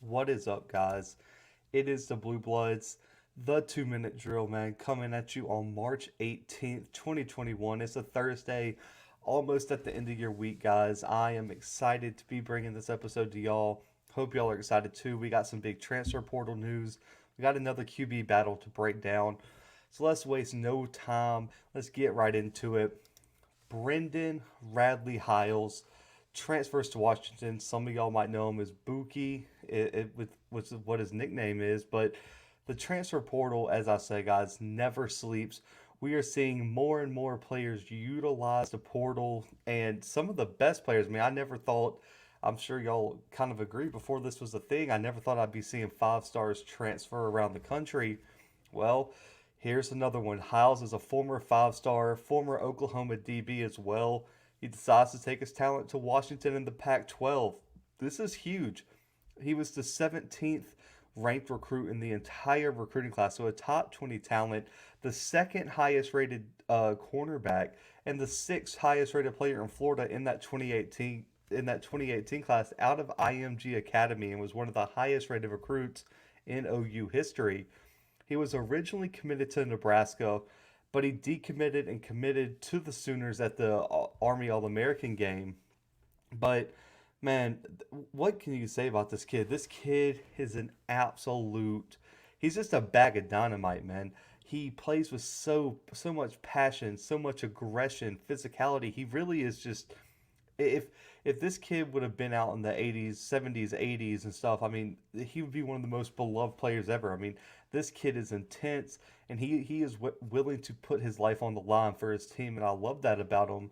What is up, guys? It is the Bluebloods, the 2 minute drill, man, coming at you on March 18th, 2021. It's a Thursday, almost at the end of your week, guys. I am excited to be bringing this episode to y'all. Hope y'all are excited too. We got some big transfer portal news, we got another QB battle to break down. So let's waste no time. Let's get right into it. Brendan Radley-Hiles transfers to Washington. Some of y'all might know him as Buki, with which is what his nickname is. But the transfer portal, as I say, guys, never sleeps. We are seeing more and more players utilize the portal, and some of the best players. I mean, I never thought. I'm sure y'all kind of agree before this was a thing. I never thought I'd be seeing 5 stars transfer around the country. Well, here's another one. Hiles is a former 5 star, former Oklahoma DB as well. He decides to take his talent to Washington in the Pac 12. This is huge. He was the 17th ranked recruit in the entire recruiting class, so a top 20 talent, the second highest rated cornerback, and the sixth highest rated player in Florida in that 2018 class out of IMG Academy, and was one of the highest rated recruits in OU history. He was originally committed to Nebraska, but he decommitted and committed to the Sooners at the Army All American game. But man, what can you say about this kid? This kid is an absolute. He's just a bag of dynamite, man. He plays with so much passion, so much aggression, physicality. He really is just if this kid would have been out in the 80s, 70s, 80s and stuff, I mean, he would be one of the most beloved players ever. I mean, this kid is intense and he is willing to put his life on the line for his team, and I love that about him.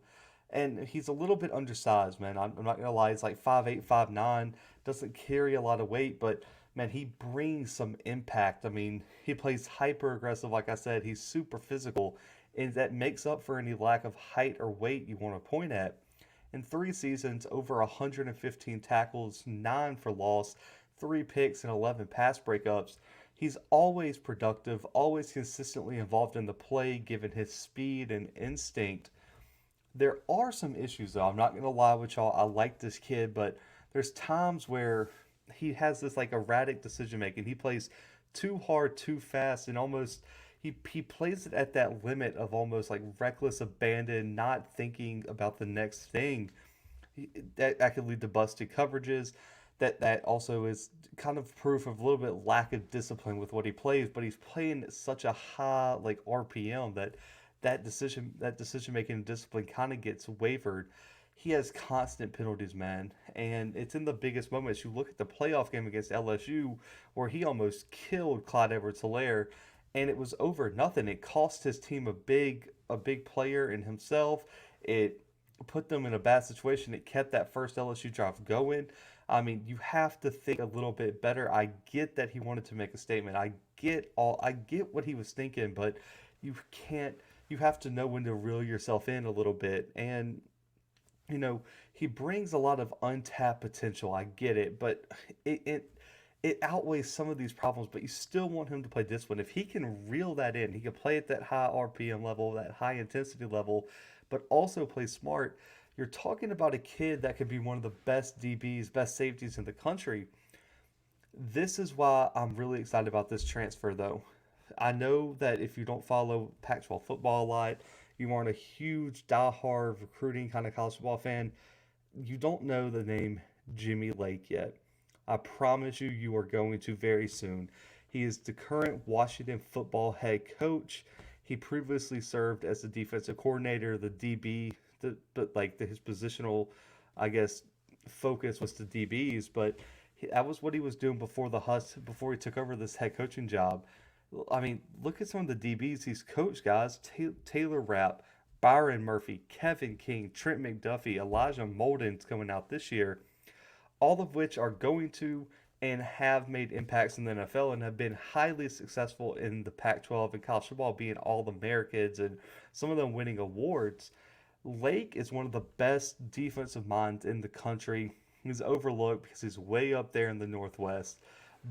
And he's a little bit undersized, man. I'm not gonna lie. He's like 5'8", 5'9", doesn't carry a lot of weight, but man, he brings some impact. I mean, he plays hyper aggressive, like I said. He's super physical, and that makes up for any lack of height or weight you want to point at. In 3 seasons, over 115 tackles, 9 for loss, 3 picks, and 11 pass breakups. He's always productive, always consistently involved in the play, given his speed and instinct. There are some issues, though. I'm not going to lie with y'all. I like this kid, but there's times where he has this like erratic decision making. He plays too hard, too fast, and almost he plays it at that limit of almost like reckless abandon, not thinking about the next thing. That could lead to busted coverages. That also is kind of proof of a little bit lack of discipline with what he plays. But he's playing at such a high like RPM that decision making and discipline kind of gets wavered. He has constant penalties, man, and it's in the biggest moments. You look at the playoff game against LSU, where he almost killed Clyde Edwards-Helaire, and it was over nothing. It cost his team a big player in himself. It put them in a bad situation. It kept that first LSU drive going. I mean, you have to think a little bit better. I get that he wanted to make a statement. I get what he was thinking, but you can't you have to know when to reel yourself in a little bit. And you know, he brings a lot of untapped potential. I get it, but it it it outweighs some of these problems. But you still want him to play discipline. If he can reel that in, he can play at that high RPM level, that high intensity level, but also play smart. You're talking about a kid that could be one of the best DBs, best safeties in the country. This is why I'm really excited about this transfer, though. I know that if you don't follow Pac-12 football a lot, you aren't a huge diehard recruiting kind of college football fan, you don't know the name Jimmy Lake yet. I promise you, you are going to very soon. He is the current Washington football head coach. He previously served as the defensive coordinator, the DB, but like his positional, I guess, focus was the DBs. But that was what he was doing before before he took over this head coaching job. I mean, look at some of the DBs he's coached, guys. Taylor Rapp, Byron Murphy, Kevin King, Trent McDuffie, Elijah Molden's coming out this year, all of which are going to and have made impacts in the NFL and have been highly successful in the Pac 12 and college football, being all Americans and some of them winning awards. Lake is one of the best defensive minds in the country. He's overlooked because he's way up there in the Northwest,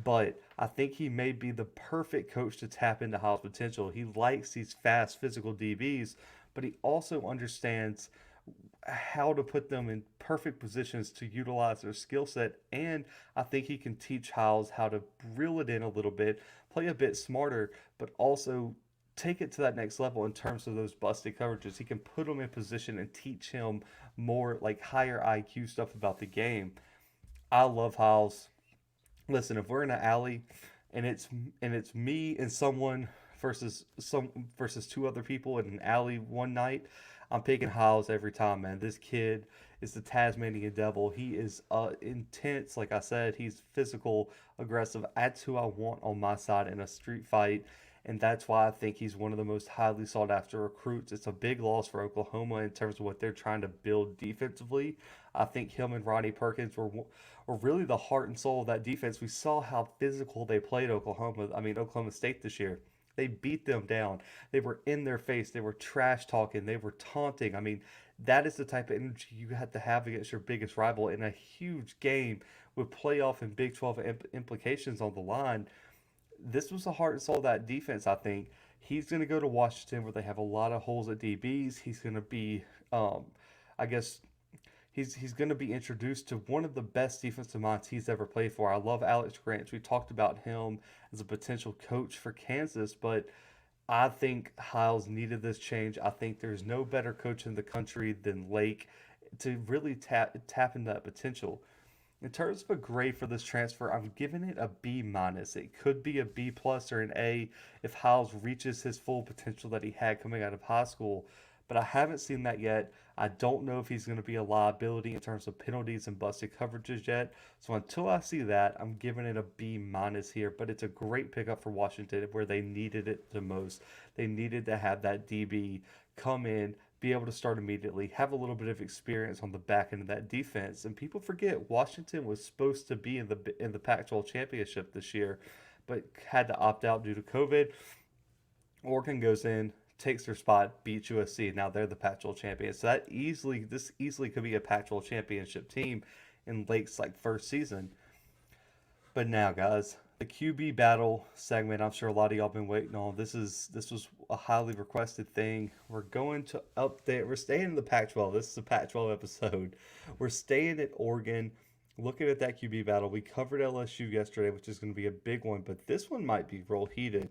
but I think he may be the perfect coach to tap into Hiles' potential. He likes these fast, physical DBs, but he also understands how to put them in perfect positions to utilize their skill set. And I think he can teach Hiles how to reel it in a little bit, play a bit smarter, but also take it to that next level in terms of those busted coverages. He can put them in position and teach him more like higher IQ stuff about the game. I love Hiles. Listen, if we're in an alley and it's me and someone versus two other people in an alley one night, I'm picking Hiles every time, man. This kid is the Tasmanian devil. He is intense, like I said. He's physical, aggressive. That's who I want on my side in a street fight, and that's why I think he's one of the most highly sought after recruits. It's a big loss for Oklahoma in terms of what they're trying to build defensively. I think him and Ronnie Perkins were really the heart and soul of that defense. We saw how physical they played Oklahoma State this year. They beat them down. They were in their face. They were trash talking. They were taunting. I mean, that is the type of energy you have to have against your biggest rival in a huge game with playoff and Big 12 implications on the line. This was the heart and soul of that defense, I think. He's going to go to Washington where they have a lot of holes at DBs. He's going to be, I guess, he's going to be introduced to one of the best defensive minds he's ever played for. I love Alex Granch. We talked about him as a potential coach for Kansas, but I think Hiles needed this change. I think there's no better coach in the country than Lake to really tap into that potential. In terms of a grade for this transfer, I'm giving it a B minus. It could be a B plus or an A if Hiles reaches his full potential that he had coming out of high school. But I haven't seen that yet. I don't know if he's going to be a liability in terms of penalties and busted coverages yet. So until I see that, I'm giving it a B minus here. But it's a great pickup for Washington where they needed it the most. They needed to have that DB come in, be able to start immediately, have a little bit of experience on the back end of that defense. And people forget Washington was supposed to be in the Pac-12 championship this year, but had to opt out due to COVID. Oregon goes in, takes their spot, beats USC. Now they're the Pac-12 champions. So this easily could be a Pac-12 championship team in Lake's first season. But now, guys, the QB battle segment. I'm sure a lot of y'all been waiting on. This was a highly requested thing. We're going to update. We're staying in the Pac-12. This is a Pac-12 episode. We're staying at Oregon. Looking at that QB battle, we covered LSU yesterday, which is going to be a big one, but this one might be real heated.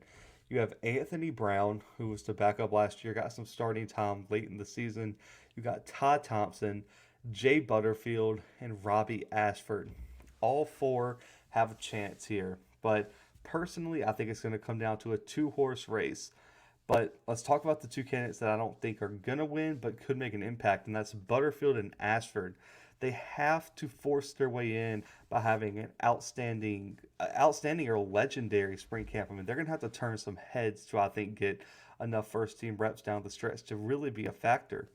You have Anthony Brown, who was to back up last year, got some starting time late in the season. You got Todd Thompson, Jay Butterfield, and Robbie Ashford. All four have a chance here. But personally, I think it's going to come down to a two-horse race. But let's talk about the two candidates that I don't think are going to win but could make an impact, and that's Butterfield and Ashford. They have to force their way in by having an outstanding or legendary spring camp. I mean, they're going to have to turn some heads to, I think, get enough first-team reps down the stretch to really be a factor.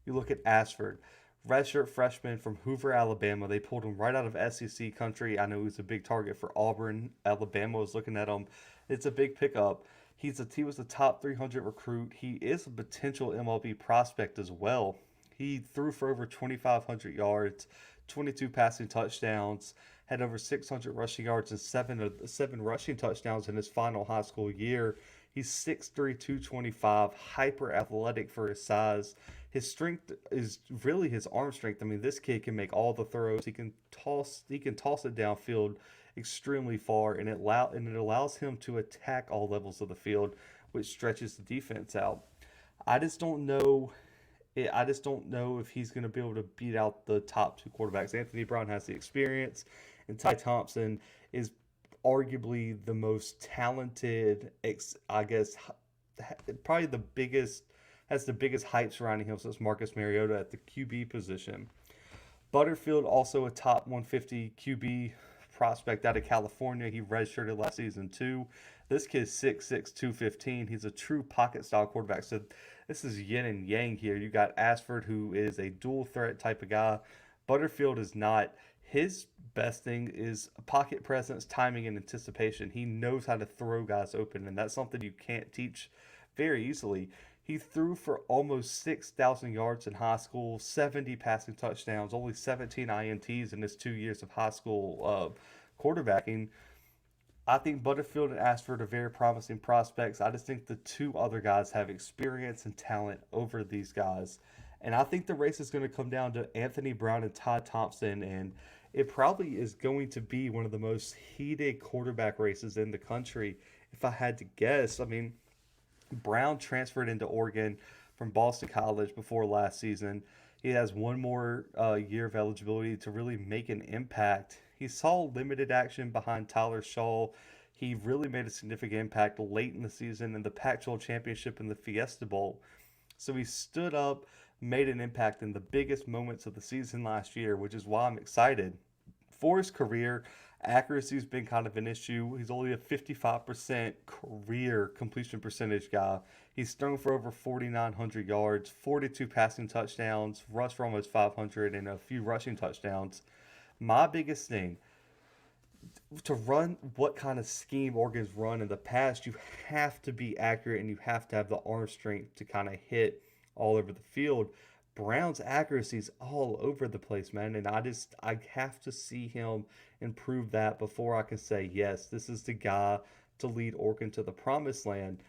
You look at Ashford, redshirt freshman from Hoover, Alabama. They pulled him right out of SEC country. I know he was a big target for Auburn. Alabama was looking at him. It's a big pickup. He was a top 300 recruit. He is a potential MLB prospect as well. He threw for over 2,500 yards, 22 passing touchdowns, had over 600 rushing yards and seven rushing touchdowns in his final high school year. He's 6'3", 225, hyper athletic for his size. His strength is really his arm strength. I mean, this kid can make all the throws. He can toss it downfield extremely far, and it allows him to attack all levels of the field, which stretches the defense out. I just don't know if he's going to be able to beat out the top two quarterbacks. Anthony Brown has the experience, and Ty Thompson is arguably the most talented, I guess, probably has the biggest hype surrounding him since Marcus Mariota at the QB position. Butterfield, also a top 150 QB prospect out of California. He redshirted last season too. This kid's 6'6", 215. He's a true pocket-style quarterback. So this is yin and yang here. You got Ashford, who is a dual threat type of guy. Butterfield is not. His best thing is pocket presence, timing, and anticipation. He knows how to throw guys open, and that's something you can't teach very easily. He threw for almost 6,000 yards in high school, 70 passing touchdowns, only 17 INTs in his 2 years of high school quarterbacking. I think Butterfield and Ashford are very promising prospects. I just think the two other guys have experience and talent over these guys. And I think the race is going to come down to Anthony Brown and Todd Thompson. And it probably is going to be one of the most heated quarterback races in the country, if I had to guess. I mean, Brown transferred into Oregon from Boston College before last season. He has one more year of eligibility to really make an impact. He saw limited action behind Tyler Shaw. He really made a significant impact late in the season in the Pac-12 championship and the Fiesta Bowl. So he stood up, made an impact in the biggest moments of the season last year, which is why I'm excited. For his career, accuracy's been kind of an issue. He's only a 55% career completion percentage guy. He's thrown for over 4,900 yards, 42 passing touchdowns, rushed for almost 500, and a few rushing touchdowns. My biggest thing, to run what kind of scheme Oregon's run in the past, you have to be accurate and you have to have the arm strength to kind of hit all over the field. Brown's accuracy is all over the place, man, and I have to see him improve that before I can say yes, this is the guy to lead Oregon to the promised land.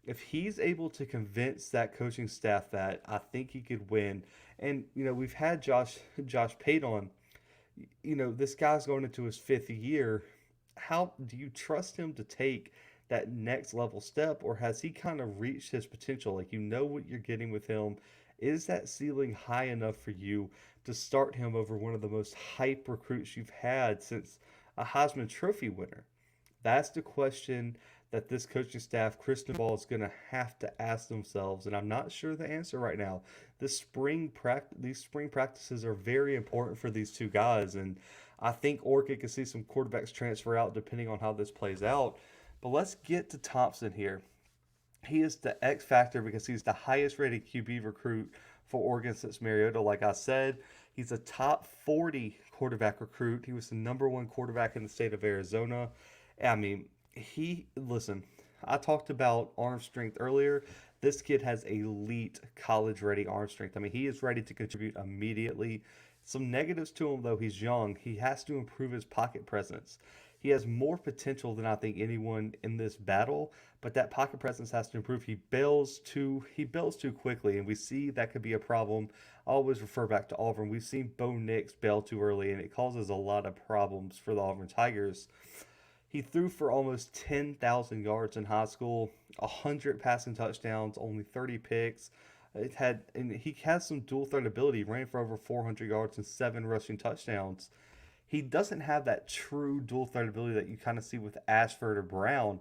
If he's able to convince that coaching staff that, I think he could win. And we've had Josh Pate on. This guy's going into his fifth year. How do you trust him to take that next level step, or has he kind of reached his potential? Like, what you're getting with him. Is that ceiling high enough for you to start him over one of the most hype recruits you've had since a Heisman Trophy winner? That's the question that this coaching staff, Cristobal, is going to have to ask themselves, and I'm not sure the answer right now. These spring practices are very important for these two guys, and I think Oregon could see some quarterbacks transfer out depending on how this plays out. But let's get to Thompson here. He is the X factor because he's the highest rated QB recruit for Oregon since Mariota. Like I said, he's a top 40 quarterback recruit. He was the number one quarterback in the state of Arizona. I mean, listen, I talked about arm strength earlier. This kid has elite college ready arm strength. I mean, he is ready to contribute immediately. Some negatives to him, though. He's young. He has to improve his pocket presence. He has more potential than I think anyone in this battle, but that pocket presence has to improve. He bails too quickly, and we see that could be a problem. I always refer back to Auburn. We've seen Bo Nix bail too early, and it causes a lot of problems for the Auburn Tigers. He threw for almost 10,000 yards in high school, 100 passing touchdowns, only 30 picks. And he has some dual threat ability. He ran for over 400 yards and 7 rushing touchdowns. He doesn't have that true dual threat ability that you kind of see with Ashford or Brown,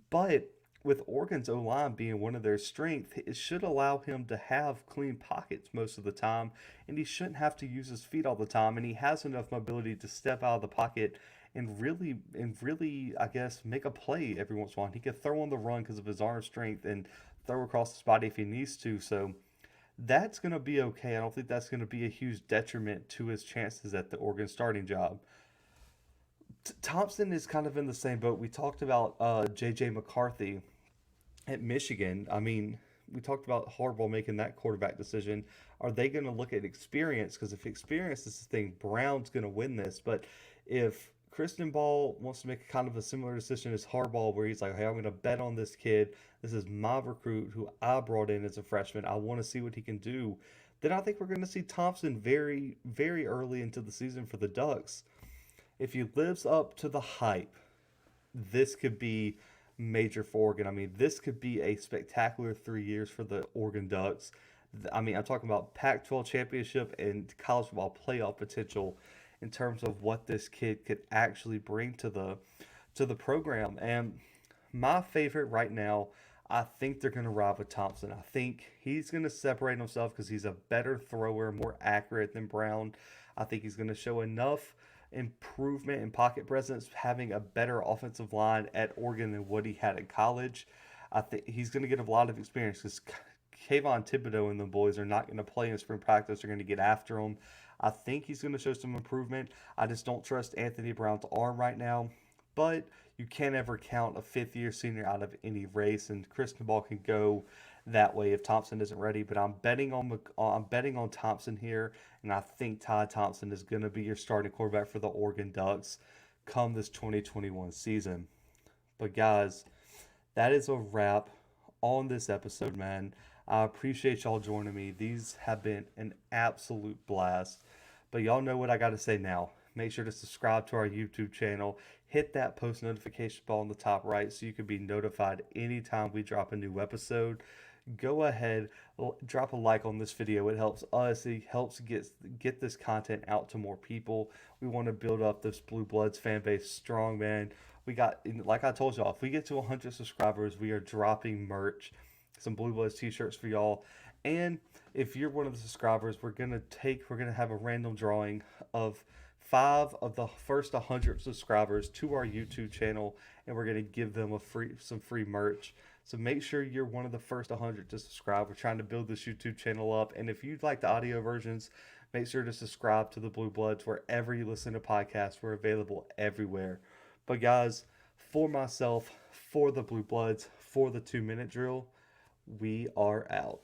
but with Oregon's O-line being one of their strengths, it should allow him to have clean pockets most of the time, and he shouldn't have to use his feet all the time, and he has enough mobility to step out of the pocket and really, I guess, make a play every once in a while. He can throw on the run because of his arm strength and throw across the body if he needs to, so that's going to be okay. I don't think that's going to be a huge detriment to his chances at the Oregon starting job. Thompson is kind of in the same boat. We talked about J.J. McCarthy at Michigan. I mean, we talked about Harbaugh making that quarterback decision. Are they going to look at experience? Because if experience is the thing, Brown's going to win this. But if Kristen Ball wants to make kind of a similar decision as Harbaugh, where he's like, hey, I'm going to bet on this kid. This is my recruit who I brought in as a freshman. I want to see what he can do. Then I think we're going to see Thompson very, very early into the season for the Ducks. If he lives up to the hype, this could be major for Oregon. I mean, this could be a spectacular 3 years for the Oregon Ducks. I mean, I'm talking about Pac-12 championship and college football playoff potential in terms of what this kid could actually bring to the program. And my favorite right now, I think they're going to ride with Thompson. I think he's going to separate himself because he's a better thrower, more accurate than Brown. I think he's going to show enough improvement in pocket presence, having a better offensive line at Oregon than what he had in college. I think he's going to get a lot of experience because Kayvon Thibodeau and the boys are not going to play in spring practice. They're going to get after him. I think he's going to show some improvement. I just don't trust Anthony Brown's arm right now. But you can't ever count a fifth-year senior out of any race, and Cristobal can go that way if Thompson isn't ready. But I'm betting on Thompson here, and I think Todd Thompson is going to be your starting quarterback for the Oregon Ducks come this 2021 season. But guys, that is a wrap on this episode, man. I appreciate y'all joining me. These have been an absolute blast. But y'all know what I got to say now. Make sure to subscribe to our YouTube channel. Hit that post notification bell on the top right so you can be notified anytime we drop a new episode. Go ahead, drop a like on this video. It helps us. It helps get this content out to more people. We want to build up this Blue Bloods fan base strong, man. We got, like I told y'all, if we get to 100 subscribers, we are dropping merch, some Blue Bloods t-shirts for y'all. And if you're one of the subscribers, we're gonna have a random drawing of 5 of the first 100 subscribers to our YouTube channel, and we're gonna give them some free merch. So make sure you're one of the first 100 to subscribe. We're trying to build this YouTube channel up, and if you'd like the audio versions, make sure to subscribe to the Blue Bloods wherever you listen to podcasts. We're available everywhere. But guys, for myself, for the Blue Bloods, for the 2-minute drill, we are out.